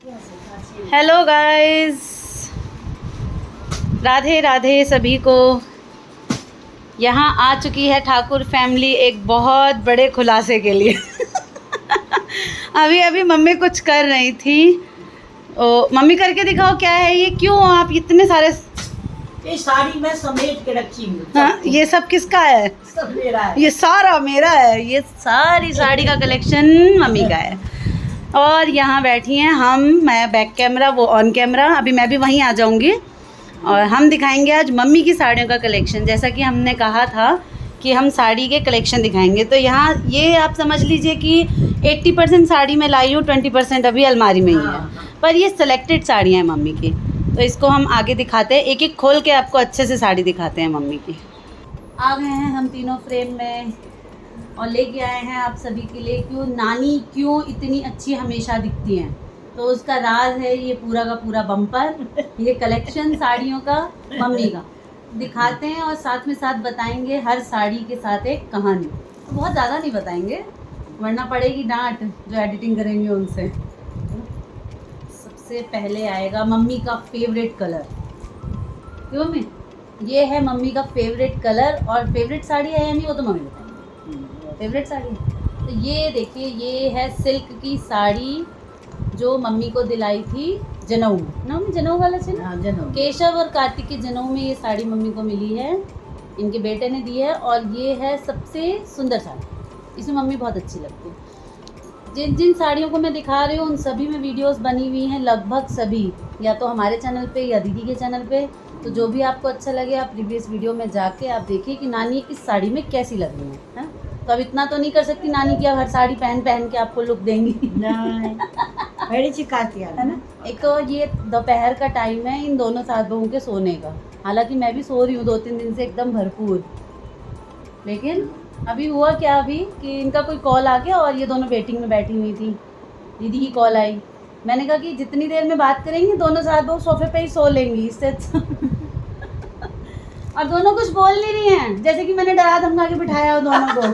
Hello guys, Radhe Radhe सभी को। यहाँ आ चुकी है ठाकुर फैमिली एक बहुत बड़े खुलासे के लिए। अभी मम्मी कुछ कर रही थी। मम्मी करके दिखाओ क्या है ये, क्यों आप इतने सारे। ये साड़ी मैं समेट के रखी हूँ। हाँ, ये सब किसका है? सब मेरा है। ये सारा मेरा है। ये सारी साड़ी का कलेक्शन मम्मी का है। और यहाँ बैठी हैं हम, मैं बैक कैमरा, वो ऑन कैमरा। अभी मैं भी वहीं आ जाऊँगी और हम दिखाएंगे आज मम्मी की साड़ियों का कलेक्शन। जैसा कि हमने कहा था कि हम साड़ी के कलेक्शन दिखाएंगे, तो यहाँ ये आप समझ लीजिए कि 80% साड़ी में लाई हूँ, 20% अभी अलमारी में ही है। पर ये सेलेक्टेड साड़ियाँ हैं मम्मी की, तो इसको हम आगे दिखाते हैं, एक एक खोल के आपको अच्छे से साड़ी दिखाते हैं मम्मी की। आ गए हैं हम तीनों फ्रेम में और लेके आए हैं आप सभी के लिए क्यों नानी क्यों इतनी अच्छी हमेशा दिखती हैं। तो उसका राज है ये पूरा का पूरा बम्पर, ये कलेक्शन साड़ियों का मम्मी का दिखाते हैं और साथ में साथ बताएंगे हर साड़ी के साथ एक कहानी। तो बहुत ज़्यादा नहीं बताएंगे वरना पड़ेगी डांट जो एडिटिंग करेंगे उनसे। सबसे पहले आएगा मम्मी का फेवरेट कलर। क्यों मम्मी? ये है मम्मी का फेवरेट कलर। और फेवरेट साड़ी है या नहीं वो तो मम्मी बताएंगे। फेवरेट साड़ी तो ये देखिए, ये है सिल्क की साड़ी जो मम्मी को दिलाई थी जनेऊ में ना, जनेऊ वाला से ना, जनेऊ केशव और कार्तिक के जनेऊ में ये साड़ी मम्मी को मिली है, इनके बेटे ने दी है। और ये है सबसे सुंदर साड़ी, इसमें मम्मी बहुत अच्छी लगती है। जिन जिन साड़ियों को मैं दिखा रही हूँ उन सभी में वीडियोस बनी हुई हैं, लगभग सभी, या तो हमारे चैनल पे या दीदी के चैनल पे। तो जो भी आपको अच्छा लगे आप प्रीवियस वीडियो में जाके आप देखिए कि नानी इस साड़ी में कैसी लग रही है। तो अब इतना तो नहीं कर सकती नानी की हर साड़ी पहन पहन के आपको लुक देंगी। बड़ी चिकाती है ना। एक तो ये दोपहर का टाइम है इन दोनों सास बहू के सोने का, हालांकि मैं भी सो रही हूँ 2-3 दिन से एकदम भरपूर। लेकिन अभी हुआ क्या अभी कि इनका कोई कॉल आ गया और ये दोनों वेटिंग में बैठी हुई थी। दीदी की कॉल आई, मैंने कहा कि जितनी देर में बात करेंगी दोनों सास बहू सोफे पे ही सो लेंगी, इससे अच्छा। और दोनों कुछ बोल नहीं रही हैं, जैसे कि मैंने डरा धमका के बिठाया हो दोनों को।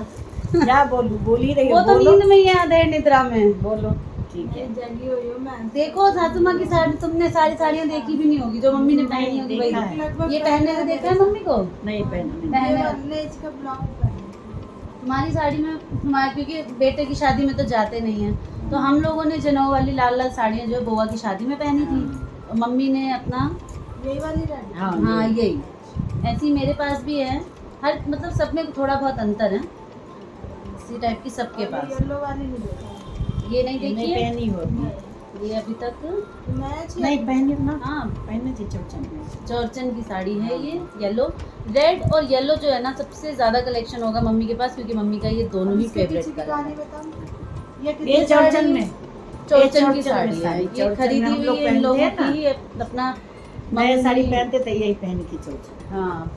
क्या बोलूं, बोल ही रही हो। वो तो नींद में ही है, अधेड़ निद्रा में। बोलो ठीक है। जगी हुई हूँ मैं। देखो सासू माँ की साड़ी तुमने सारी साड़ियाँ देखी भी नहीं होगी जो मम्मी ने पहनी होगी भाई। ये पहनने को देखा है मम्मी को? नहीं पहना। इसका ब्लॉग पहना। तुम्हारी साड़ी में तुम्हारे, क्योंकि बेटे की शादी में तो जाते नहीं हैं, तो हम लोगों ने जनेऊ वाली लाल लाल साड़ियाँ जो बुआ की शादी में पहनी थी, और मम्मी ने अपना यही वाली रेड। हाँ यही ऐसी मेरे पास भी है। हर मतलब सब में थोड़ा बहुत अंतर है, इसी टाइप की सबके पास। येलो वाली नहीं देखा। ये नहीं देखी है? पहनी होगी ये अभी तक नहीं पहनी हो ना। हाँ पहने थी चौचन में। चौरचन की साड़ी है ये। येलो, रेड और येलो जो है ना सबसे ज़्यादा कलेक्शन होगा मम्मी के पास, क्योंकि मम्मी का ये दोनों ही फेवरेट कलर है। ये चौचन में चौरचन की साड़ी है, ये खरीदी हुई है इन लोगों की अपना। नए साड़ी पहनते थे यही पहनी थी चौचन। हाँ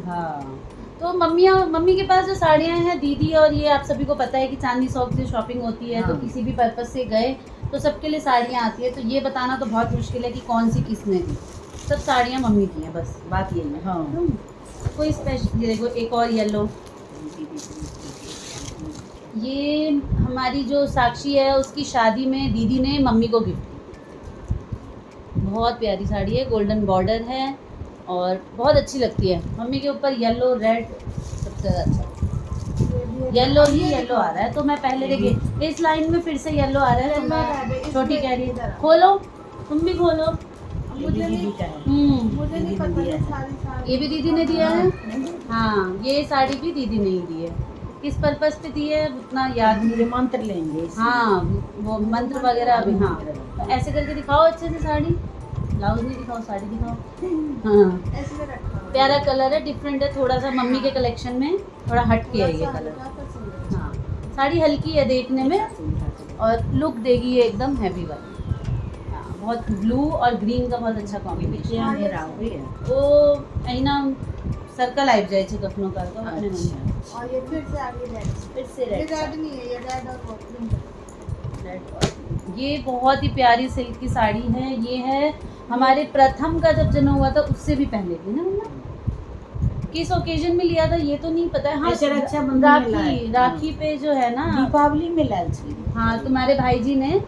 हाँ, तो मम्मी के पास जो साड़ियाँ हैं दीदी, और ये आप सभी को पता है कि चांदनी शॉप से शॉपिंग होती है, तो किसी भी पर्पज से गए तो सबके लिए साड़ियाँ आती है। तो ये बताना तो बहुत मुश्किल है कि कौन सी किसने दी, सब साड़ियाँ मम्मी की हैं, बस बात यही है। हाँ कोई स्पेशल, देखो एक और येलो, ये हमारी जो साक्षी है उसकी शादी में दीदी ने मम्मी को गिफ्ट की। बहुत प्यारी साड़ी है, गोल्डन बॉर्डर है और बहुत अच्छी लगती है मम्मी के ऊपर। येलो रेड सबसे अच्छा, येलो ही येलो आ रहा है। तो मैं पहले देखिए इस लाइन में फिर से येलो आ रहा है, तो मैं छोटी कह रही है खोलो, तुम भी खोलो। मुझे नहीं पता ये सारी ये भी दीदी ने दिया है। हाँ, ये साड़ी भी दीदी ने ही दी है। किस पर्पस पे दी है उतना याद नहीं। मंत्र लेंगे। हाँ, वो मंत्र वगैरह अभी। हाँ, तो ऐसे करके दिखाओ अच्छे से साड़ी, ब्लाउज नहीं दिखाओ, साड़ी दिखाओ। हाँ, ऐसे में रखा हुआ है। प्यारा कलर है, डिफरेंट है थोड़ा सा, मम्मी के कलेक्शन में थोड़ा हट के है ये कलर। हाँ, साड़ी हल्की है देखने में और लुक देगी ये एकदम हैवी वाली। हाँ, बहुत ब्लू और ग्रीन का बहुत अच्छा कॉम्बिनेशन है। वो अहिना सर्कल आई जाए छे कखनो का तो अपने मन। और ये फिर से आगे रेड। फिर से ये रेड नहीं है, ये रेड और वो पिंक। ये बहुत ही प्यारी सिल्क की साड़ी है। ये है हमारे प्रथम का जब जन्म हुआ था उससे भी पहले थी ना मम्मा, किस ओकेजन में लिया था ये तो नहीं पता है। हाँ, राखी पे जो है ना, दीपावली में लाल थी। हाँ, तुम्हारे भाई जी ने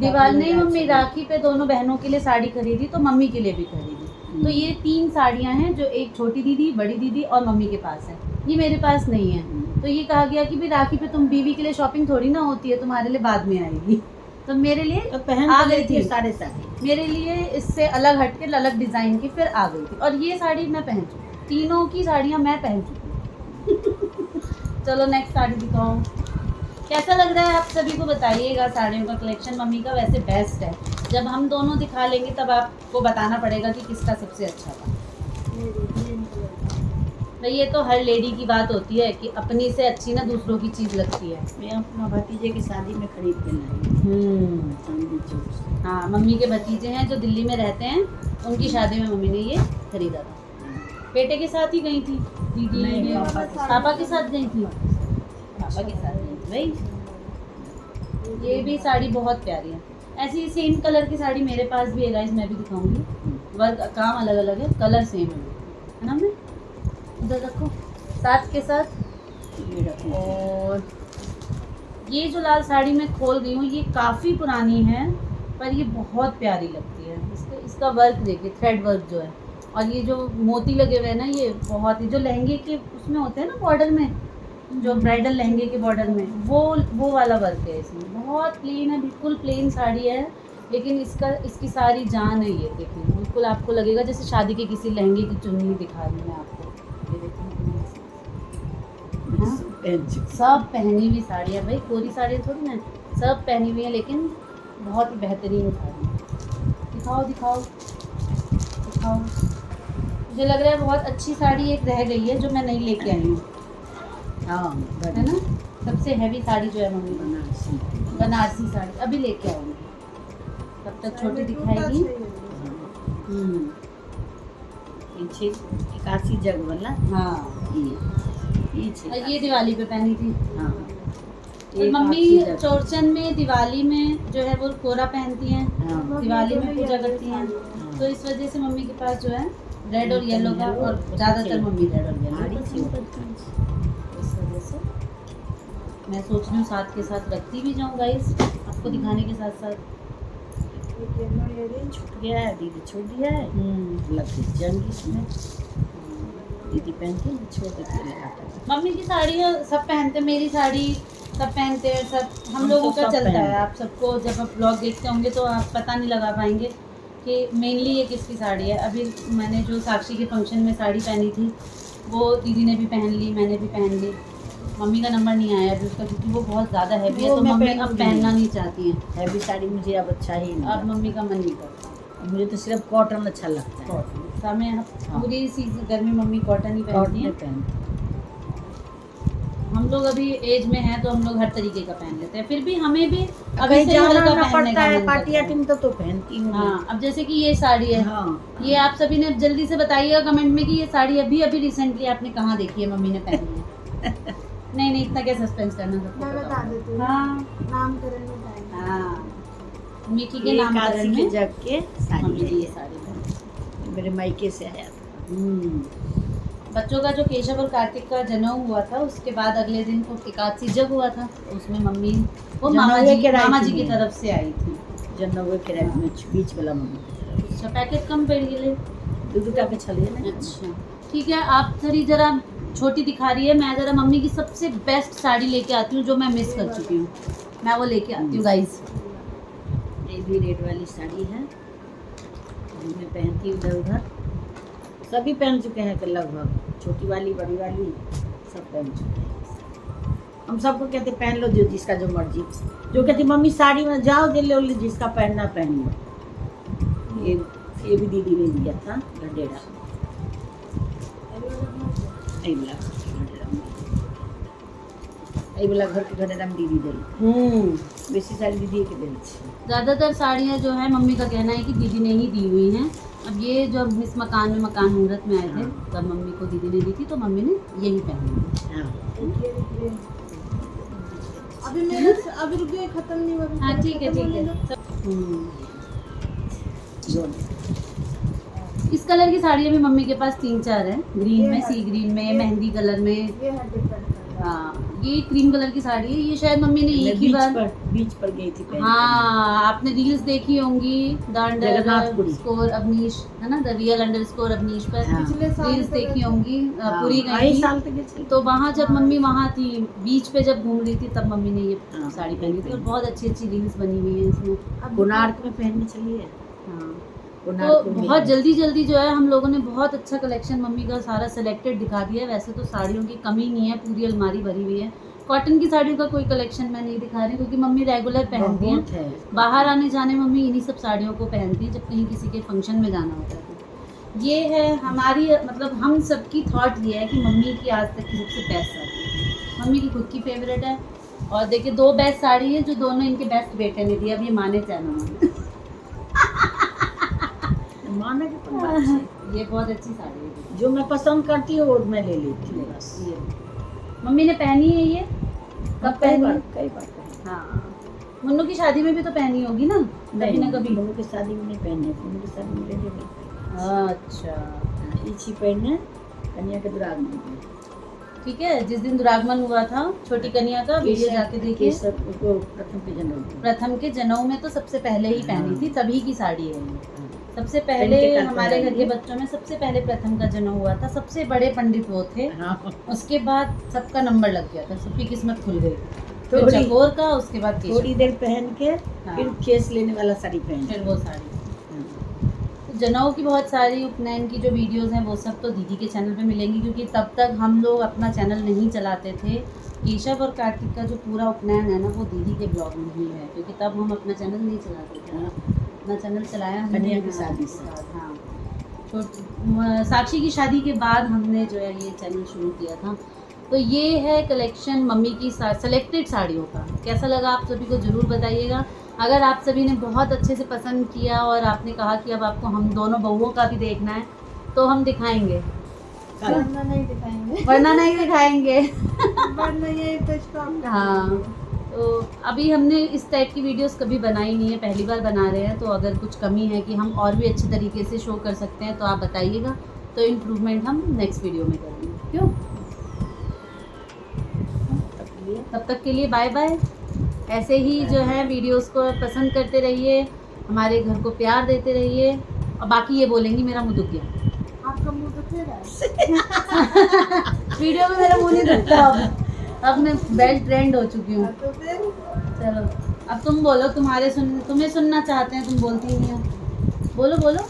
दिवाली नहीं मम्मी, राखी पे दोनों बहनों के लिए साड़ी खरीदी तो मम्मी के लिए भी खरीदी। तो ये 3 साड़ियाँ हैं जो एक छोटी दीदी, बड़ी दीदी और मम्मी के पास है, ये मेरे पास नहीं है। तो ये कहा गया कि भाई राखी पे तुम बीवी के लिए शॉपिंग थोड़ी ना होती है, तुम्हारे लिए बाद में आएगी। तो मेरे लिए तो पहन आ तो गई लेती है थी, सारे साड़ी। मेरे लिए इससे अलग हटके अलग डिज़ाइन की फिर आ गई थी। और ये साड़ी मैं पहन चुकी, तीनों की साड़ियाँ मैं पहन चुकी। चलो नेक्स्ट साड़ी दिखाओ। कैसा लग रहा है आप सभी को बताइएगा। साड़ियों का कलेक्शन मम्मी का वैसे बेस्ट है, जब हम दोनों दिखा लेंगे तब आपको बताना पड़ेगा कि किसका सबसे अच्छा था। भाई ये तो हर लेडी की बात होती है कि अपनी से अच्छी ना दूसरों की चीज़ लगती है। मैं अपना भतीजे की शादी में खरीद के लाई चांदी चौक से। हाँ, मम्मी के भतीजे हैं जो दिल्ली में रहते हैं, उनकी शादी में मम्मी ने ये खरीदा था। बेटे के साथ ही गई थी दीदी? नहीं, पापा के साथ गई थी। पापा के साथ गई थी भाई। ये भी साड़ी बहुत प्यारी है। ऐसी सेम कलर की साड़ी मेरे पास भी है गाइस, मैं भी दिखाऊंगी। वर्क काम अलग अलग है, कलर सेम है ना। मैं उधर रखो साथ के साथ। ये रखो। और ये जो लाल साड़ी मैं खोल रही हूँ ये काफ़ी पुरानी है, पर ये बहुत प्यारी लगती है। इसका वर्क देखिए, थ्रेड वर्क जो है, और ये जो मोती लगे हुए हैं ना, ये बहुत ही जो लहंगे के उसमें होते हैं ना बॉर्डर में, जो ब्राइडल लहंगे के बॉर्डर में, वो वाला वर्क है इसमें। बहुत प्लेन है, बिल्कुल प्लेन साड़ी है, लेकिन इसकी सारी जान है। ये देखिए, बिल्कुल आपको लगेगा जैसे शादी के किसी लहंगे की चुन्नी दिखा रही हूँ मैं आपको। ये देखिए, हाँ? सब पहनी हुई साड़ी है भाई, कोरी साड़ी थोड़ी ना, सब पहनी हुई है, लेकिन बहुत ही बेहतरीन साड़ी है। दिखाओ दिखाओ दिखाओ। मुझे लग रहा है बहुत अच्छी साड़ी एक रह गई है जो मैं नहीं लेके आई हूँ, हाँ है ना। सबसे हैवी साड़ी जो है मम्मी बनारसी साड़ी अभी लेके आऊँगी, तब तक छोटी दिखाएगी। पीछे 81 जग वाला। हाँ, ये ये दिवाली पे पहनी थी। हाँ, और मम्मी चौरचन में दिवाली में जो है वो कोरा पहनती हैं, हाँ, दिवाली में पूजा करती हैं, तो इस वजह से मम्मी के पास जो है रेड और येलो का, और ज़्यादातर मम्मी रेड और येलो पसंद करती हैं। इस वजह से मैं सोच रही हूँ साथ के साथ रखती भी जाऊँ गाइस, आपको दिखाने के साथ साथ। छूट गया है, दीदी छोड़ दिया है, लगती जंग इसमें दीदी पहनती है, छोड़ देती है। मम्मी की साड़ी सब पहनते हैं, मेरी साड़ी सब पहनते हैं, सब हम लोगों का सब चलता है। पहनते। आप सबको जब आप ब्लॉग देखते होंगे तो आप पता नहीं लगा पाएंगे कि मेनली ये किसकी साड़ी है। अभी मैंने जो साक्षी के फंक्शन में साड़ी पहनी थी वो दीदी ने भी पहन ली, मैंने भी पहन ली। मम्मी का नंबर नहीं आया अभी उसका, क्योंकि वो बहुत ज़्यादा हैवी है, वो तो मैं मम्मी अब पहनूंगी पहनना नहीं चाहती हैं। हैवी साड़ी मुझे अब अच्छा ही नहीं अब मम्मी का मन नहीं करता। लगता। मुझे तो सिर्फ कॉटन अच्छा लगता है। कॉटन समय पूरी सीजन गर्मी मम्मी कॉटन ही पहनती हैं। पहनती हम लोग अभी एज में हैं तो हम लोग हर तरीके का पहन लेते हैं, फिर भी हमें भी अभी कहीं से जाना हल्का ना पहनने पड़ता का है, मन पार्टी करता है। वार्टी में तो पहनती हूँ। हाँ, अब जैसे कि ये साड़ी है, हाँ, ये आप सभी ने जल्दी से बताइएगा कमेंट में कि ये साड़ी अभी अभी रिसेंटली आपने कहाँ देखी है मम्मी ने पहनी है। नहीं इतना क्या सस्पेंस करना सबको मैं पता बता होगा। देती हूँ। हाँ नामकरण में टाइम। हाँ, मीठी के ये नामकरण काशी के में जग के साड़ी मम्मी है ने ये ये। साड़ी पहनी। मेरे मायके से आया था। बच्चों का जो केशव और कार्तिक का जन्म हुआ था उसके बाद अगले दिन को एकादशी जग हुआ था, तो उसमें मम्मी वो मामा जी की तरफ से आई थी। जनवे के रात में बीच वाला मम्मी। अच्छा, पैकेट कम पड़ गए। दूध का के छलिए ना। अच्छा ठीक है, आप थोड़ी जरा छोटी दिखा रही है, मैं जरा मम्मी की सबसे बेस्ट साड़ी लेके आती हूँ जो मैं मिस कर चुकी हूँ, मैं वो लेके आती हूँ गाइस। ये भी रेड वाली साड़ी है, मैं पहनती हूँ इधर उधर, सभी पहन चुके हैं लगभग, छोटी वाली बड़ी वाली सब पहन चुके हैं। हम सबको कहते पहन लो जो जिसका जो मर्जी, जो कहती मम्मी साड़ी में जाओ दे लो, जिसका पहनना पहन लो। ये भी दीदी ने दिया था गडेरा, वाला घर के गडेरा में दीदी दिल। बेसी सारी दीदी के दिल। ज़्यादातर साड़ियाँ जो है मम्मी का कहना है कि दीदी ने ही दी हुई हैं। अब ये जब इस मकान मुहूर्त में आए थे तब मम्मी को दीदी ने दी थी, तो मम्मी ने यही पहनी। अभी मेरे अभी रुकिए, खत्म नहीं हुआ। हाँ ठीक है। इस कलर की साड़ियाँ भी मम्मी के पास 3-4 है, ग्रीन में, सी ग्रीन में, मेहंदी कलर में। ये है डिफरेंट। हाँ ये क्रीम कलर की साड़ी है, ये शायद मम्मी ने एक ही बार बीच पर गई थी पहन के। हाँ आपने रील्स देखी होंगी द जगन्नाथपुरी। अंडरस्कोर अवनीश है ना, द रियल अंडरस्कोर अवनीश पर हाँ। पिछले साल रील्स तो देखी गए थे। होंगी। हाँ, पूरी गई कई थी। साल तक चली। तो वहाँ जब मम्मी वहाँ थी बीच पे जब घूम रही थी तब मम्मी ने ये हाँ, साड़ी पहनी थी और बहुत अच्छी अच्छी रील्स बनी हुई है इसमें। अब कोणार्क में पहनने चली है। हाँ कोणार्क तो में बहुत है। जल्दी जल्दी जो है हम लोगों ने बहुत अच्छा कलेक्शन मम्मी का सारा सिलेक्टेड दिखा दिया है। वैसे तो साड़ियों की कमी नहीं है, पूरी अलमारी भरी हुई है। कॉटन की साड़ियों का कोई कलेक्शन मैं नहीं दिखा रही क्योंकि मम्मी रेगुलर पहनती बहुत हैं। है। बाहर आने जाने मम्मी इन्हीं सब साड़ियों को पहनती हैं जब कहीं किसी के फंक्शन में जाना होता है तो। ये है हमारी मतलब हम सबकी थॉट ये है कि मम्मी की आज तक की सबसे बेस्ट साड़ी है, मम्मी की खुद की फेवरेट है। और देखिए 2 बेस्ट साड़ी है जो दोनों इनके बेस्ट बेटे ने दी, अब ये माने चाहे ना माने। माने की कोई बात नहीं। ये बहुत अच्छी साड़ी है। जो मैं पसंद करती हूँ वो मैं ले लेती हूँ बस। ये मम्मी ने पहनी है ये, कब पहनी है? कई बार पहनी। हाँ मुन्नू की शादी में भी तो पहनी होगी ना कभी ना कभी। लोगों की शादी में नहीं पहने, लोगों की शादी में ले ले। अच्छा इसी पहने कन्या के दुरागमन में। ठीक है, जिस दिन दुरागमन हुआ था छोटी कन्या का वीडियो जाके देखिए। उसको प्रथम के जन्म में। प्रथम के जनेऊ में तो सबसे पहले ही पहनी थी, तभी की साड़ी है ये। सबसे पहन पहले के करते हमारे हैं घर के ये। बच्चों में सबसे पहले प्रथम का जनेऊ हुआ था, सबसे बड़े पंडित वो थे। हाँ, उसके बाद सबका नंबर लग गया था, सबकी किस्मत खुल गई। फिर थोड़ी चकोर का, उसके बाद केशव थोड़ी देर पहन के हाँ। फिर केस लेने वाला साड़ी पहन। फिर वो साड़ी। तो जनेऊ की बहुत सारी उपनयन की जो वीडियोस हैं वो सब तो दीदी के चैनल पे मिलेंगी क्योंकि तब तक हम लोग अपना चैनल नहीं चलाते थे। केशव और कार्तिक का जो पूरा उपनयन है ना वो दीदी के ब्लॉग में ही है क्योंकि तब हम अपना चैनल नहीं चलाते थे। अपना चैनल चलाया हमने कन्या की हाँ, शादी से। हाँ तो साक्षी की शादी के बाद हमने जो है ये चैनल शुरू किया था। तो ये है कलेक्शन मम्मी की सेलेक्टेड साड़ियों का। कैसा लगा आप सभी को ज़रूर बताइएगा। अगर आप सभी ने बहुत अच्छे से पसंद किया और आपने कहा कि अब आपको हम दोनों बहुओं का भी देखना है तो हम दिखाएंगे, वरना नहीं दिखाएंगे। वरना नहीं दिखाएंगे। वरना ये तो स्टॉप। हाँ तो अभी हमने इस टाइप की वीडियोस कभी बनाई नहीं है, पहली बार बना रहे हैं। तो अगर कुछ कमी है कि हम और भी अच्छे तरीके से शो कर सकते हैं तो आप बताइएगा, तो इम्प्रूवमेंट हम नेक्स्ट वीडियो में करेंगे। क्यों? तब तक के लिए बाय बाय। ऐसे ही जो है वीडियोस को पसंद करते रहिए, हमारे घर को प्यार देते रहिए। और बाकी ये बोलेंगी मेरा मुँह दुख गया। आपका मुंह तो फिर है। वीडियो में मेरा मुँह नहीं दुखता अब मैं वेल ट्रेंड हो चुकी हूँ। तो फिर चलो अब तुम बोलो, तुम्हें सुनना चाहते हैं, तुम बोलती ही नहीं हो। बोलो बोलो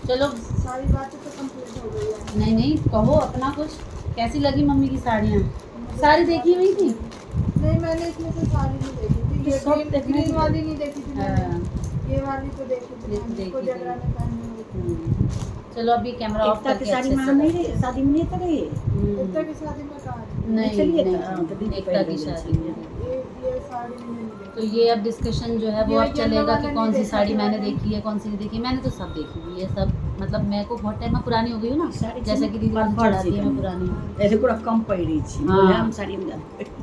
चलो। सारी बातें तो कंप्लीट हो गई है। नहीं नहीं कहो अपना कुछ। कैसी लगी मम्मी की साड़ियाँ? सारी देखी हुई थी? नहीं मैंने इसमें से सारी नहीं देखी थी। ये सब देखने ग्रीन की। वाली नहीं देखी थी मैंने। हाँ। ये वाली तो देखी थी ये तो मैंने, देखी इसको थी। जगरा में पहनी हुई थी। चलो अभी कैमरा ऑफ एकता की करके शादी अच्छे में से हम नहीं बैठते रहे, हैं। शादी में नहीं तो रही। एकता की शादी में कहा थी। नहीं चलिए नहीं हाँ, तो दीदी एकता पहन की रही शादी थी। में। ये साड़ी मैंने नहीं देखी। तो ये अब डिस्कशन जो है वो ये अब येलो चलेगा वाला कि नहीं कौन सी देखा साड़ी था मैंने मैंने। देखी है कौन सी नहीं देखी। मैंने तो सब देखी हुई है सब, मतलब मेरे को बहुत टाइम में पुरानी हो गई हूँ ना, साड़ी जैसे कि दीदी मुझे चढ़ाती है मैं पुरानी। ऐसे पूरा कम पड़ रही थी। हाँ। बोले हम साड़ी में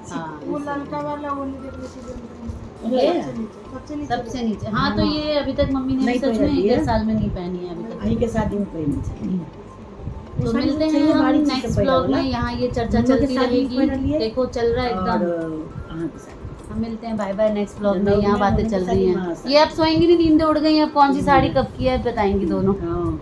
हाँ वो ललका वाला वो नहीं देखी थी। ये सबसे नीचे सबसे नीचे। हाँ तो ये अभी तक मम्मी ने नहीं भी सच में पहनी है। 1 साल में नहीं पहनी है अभी तक। भाई के शादी में पहनी चाहिए। तो साड़ी मिलते चाहिए, हैं हम बड़ी चीज़ नेक्स्ट से ब्लॉग पहला में। यहाँ ये चर्चा मम्मी के चलती साथ भी पहन रहेगी। लिए। देखो चल रहा है और एकदम। कहाँ की शादी? हम मिलते हैं, बाय बाय नेक्स्ट ब्लॉग में। जनवरी यहाँ में बातें मम्मी चल की रही शादी हैं। में ये अब सोएंगी नहीं, नींद उड़ गई। अब कौन सी साड़ी कब की है बताएंगी दोनों। हाँ